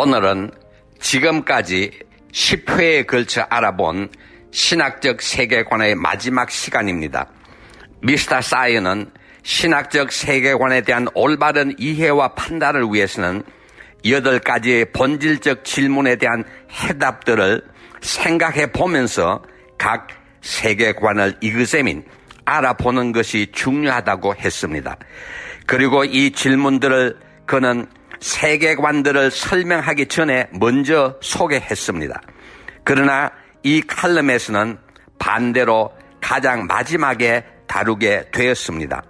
오늘은 지금까지 10회에 걸쳐 알아본 신학적 세계관의 마지막 시간입니다. 미스터 사이언은 신학적 세계관에 대한 올바른 이해와 판단을 위해서는 8가지의 본질적 질문에 대한 해답들을 생각해 보면서 각 세계관을 이그제민 알아보는 것이 중요하다고 했습니다. 그리고 이 질문들을 그는 세계관들을 설명하기 전에 먼저 소개했습니다. 그러나 이 칼럼에서는 반대로 가장 마지막에 다루게 되었습니다.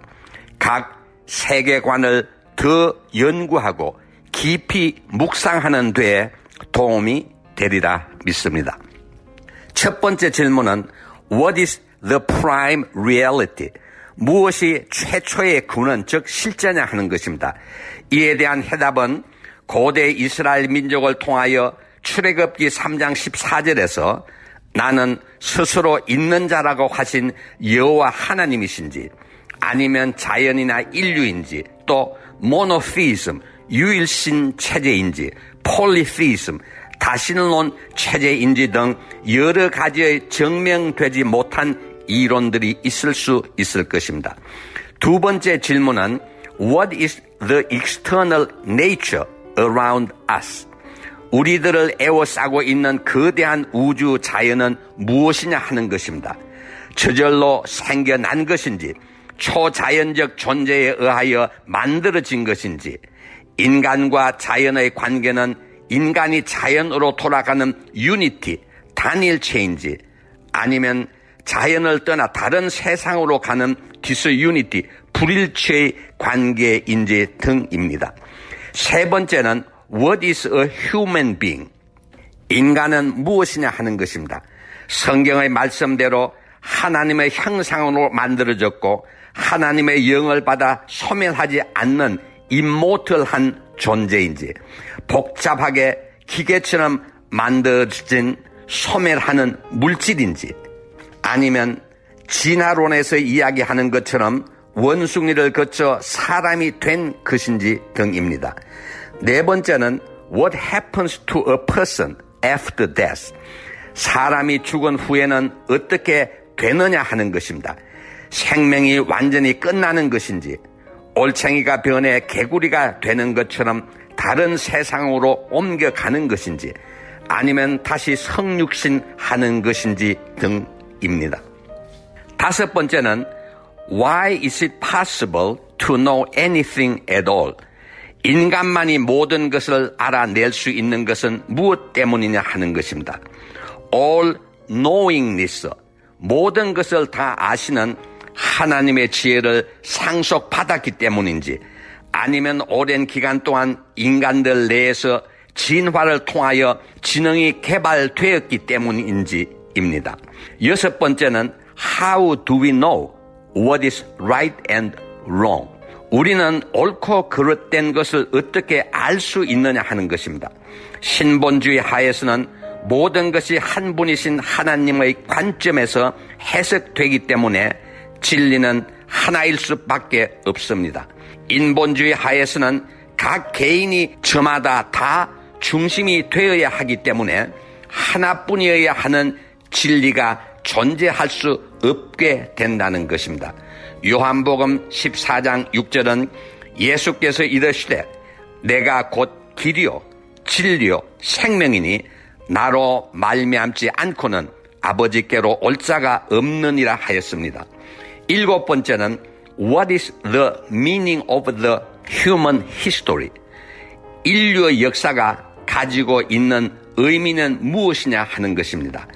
각 세계관을 더 연구하고 깊이 묵상하는 데에 도움이 되리라 믿습니다. 첫 번째 질문은 What is the prime reality? 무엇이 최초의 근원, 즉 실제냐 하는 것입니다. 이에 대한 해답은 고대 이스라엘 민족을 통하여 출애굽기 3장 14절에서 나는 스스로 있는 자라고 하신 여호와 하나님이신지, 아니면 자연이나 인류인지, 또 모노피즘, 유일신 체제인지, 폴리피즘, 다신론 체제인지 등 여러 가지의 증명되지 못한 이론들이 있을 수 있을 것입니다. 두 번째 질문은 What is the external nature around us? 우리들을 에워싸고 있는 거대한 우주 자연은 무엇이냐 하는 것입니다. 저절로 생겨난 것인지, 초자연적 존재에 의하여 만들어진 것인지, 인간과 자연의 관계는 인간이 자연으로 돌아가는 유니티, 단일체인지, 아니면 자연을 떠나 다른 세상으로 가는 디스유니티, 불일체의 관계인지 등입니다. 세 번째는 What is a human being? 인간은 무엇이냐 하는 것입니다. 성경의 말씀대로 하나님의 형상으로 만들어졌고 하나님의 영을 받아 소멸하지 않는 임모털한 존재인지, 복잡하게 기계처럼 만들어진 소멸하는 물질인지, 아니면 진화론에서 이야기하는 것처럼 원숭이를 거쳐 사람이 된 것인지 등입니다. 네 번째는 What happens to a person after death? 사람이 죽은 후에는 어떻게 되느냐 하는 것입니다. 생명이 완전히 끝나는 것인지, 올챙이가 변해 개구리가 되는 것처럼 다른 세상으로 옮겨가는 것인지, 아니면 다시 성육신하는 것인지 등입니다. 다섯 번째는 Why is it possible to know anything at all? 인간만이 모든 것을 알아낼 수 있는 것은 무엇 때문이냐 하는 것입니다. All knowingness, 모든 것을 다 아시는 하나님의 지혜를 상속받았기 때문인지, 아니면 오랜 기간 동안 인간들 내에서 진화를 통하여 지능이 개발되었기 때문인지입니다. 여섯 번째는 How do we know what is right and wrong? 우리는 옳고 그릇된 것을 어떻게 알 수 있느냐 하는 것입니다. 신본주의 하에서는 모든 것이 한 분이신 하나님의 관점에서 해석되기 때문에 진리는 하나일 수밖에 없습니다. 인본주의 하에서는 각 개인이 저마다 다 중심이 되어야 하기 때문에 하나뿐이어야 하는 진리가 존재할 수 없게 된다는 것입니다. 요한복음 14장 6절은 예수께서 이르시되 내가 곧 길이요 진리요 생명이니 나로 말미암지 않고는 아버지께로 올 자가 없느니라 하였습니다. 일곱 번째는 What is the meaning of the human history? 인류의 역사가 가지고 있는 의미는 무엇이냐 하는 것입니다.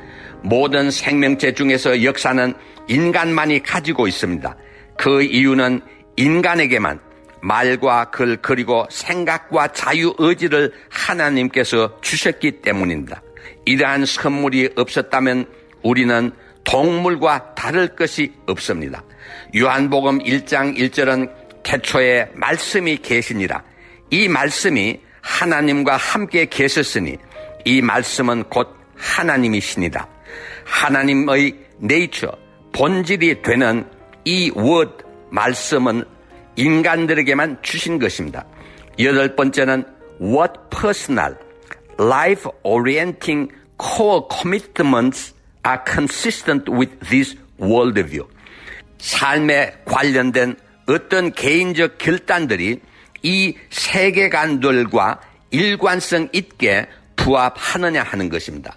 모든 생명체 중에서 역사는 인간만이 가지고 있습니다. 그 이유는 인간에게만 말과 글 그리고 생각과 자유의지를 하나님께서 주셨기 때문입니다. 이러한 선물이 없었다면 우리는 동물과 다를 것이 없습니다. 요한복음 1장 1절은 태초에 말씀이 계시니라. 이 말씀이 하나님과 함께 계셨으니 이 말씀은 곧 하나님이시니라. 하나님의 네이처, 본질이 되는 이 word, 말씀은 인간들에게만 주신 것입니다. 여덟 번째는 what personal, life-orienting core commitments are consistent with this worldview. 삶에 관련된 어떤 개인적 결단들이 이 세계관들과 일관성 있게 부합하느냐 하는 것입니다.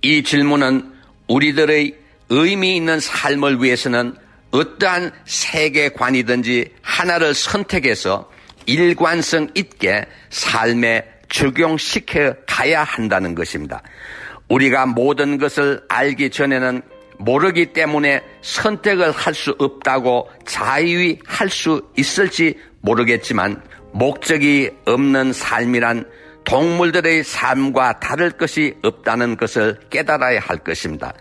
이 질문은 우리들의 의미 있는 삶을 위해서는 어떠한 세계관이든지 하나를 선택해서 일관성 있게 삶에 적용시켜 가야 한다는 것입니다. 우리가 모든 것을 알기 전에는 모르기 때문에 선택을 할 수 없다고 자유히 할 수 있을지 모르겠지만 목적이 없는 삶이란 동물들의 삶과 다를 것이 없다는 것을 깨달아야 할 것입니다.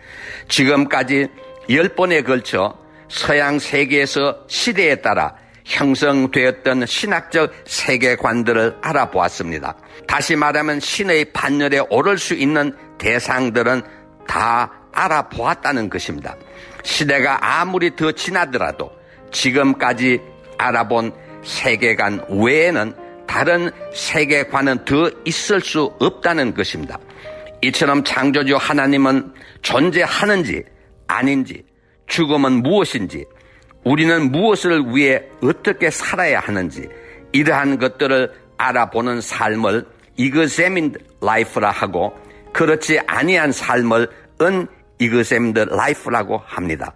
지금까지 10번에 걸쳐 서양 세계에서 시대에 따라 형성되었던 신학적 세계관들을 알아보았습니다. 다시 말하면 신의 반열에 오를 수 있는 대상들은 다 알아보았다는 것입니다. 시대가 아무리 더 지나더라도 지금까지 알아본 세계관 외에는 다른 세계관은 더 있을 수 없다는 것입니다. 이처럼 창조주 하나님은 존재하는지 아닌지, 죽음은 무엇인지, 우리는 무엇을 위해 어떻게 살아야 하는지, 이러한 것들을 알아보는 삶을 examined life라 하고, 그렇지 아니한 삶을 unexamined life라고 합니다.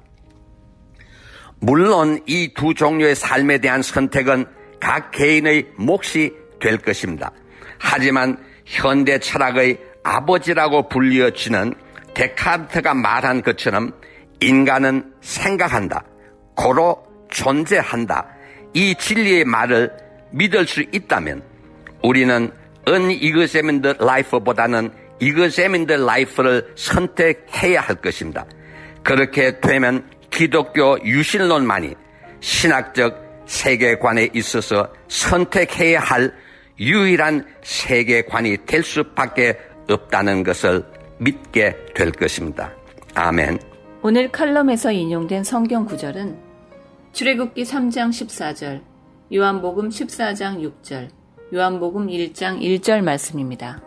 물론 이 두 종류의 삶에 대한 선택은 각 개인의 몫이 될 것입니다. 하지만 현대 철학의 아버지라고 불리어지는 데카르트가 말한 것처럼 인간은 생각한다, 고로 존재한다, 이 진리의 말을 믿을 수 있다면 우리는 unexamined life보다는 examined life를 선택해야 할 것입니다. 그렇게 되면 기독교 유신론만이 신학적 세계관에 있어서 선택해야 할 유일한 세계관이 될 수밖에 없다는 것을 믿게 될 것입니다. 아멘. 오늘 칼럼에서 인용된 성경 구절은 출애굽기 3장 14절, 요한복음 14장 6절, 요한복음 1장 1절 말씀입니다.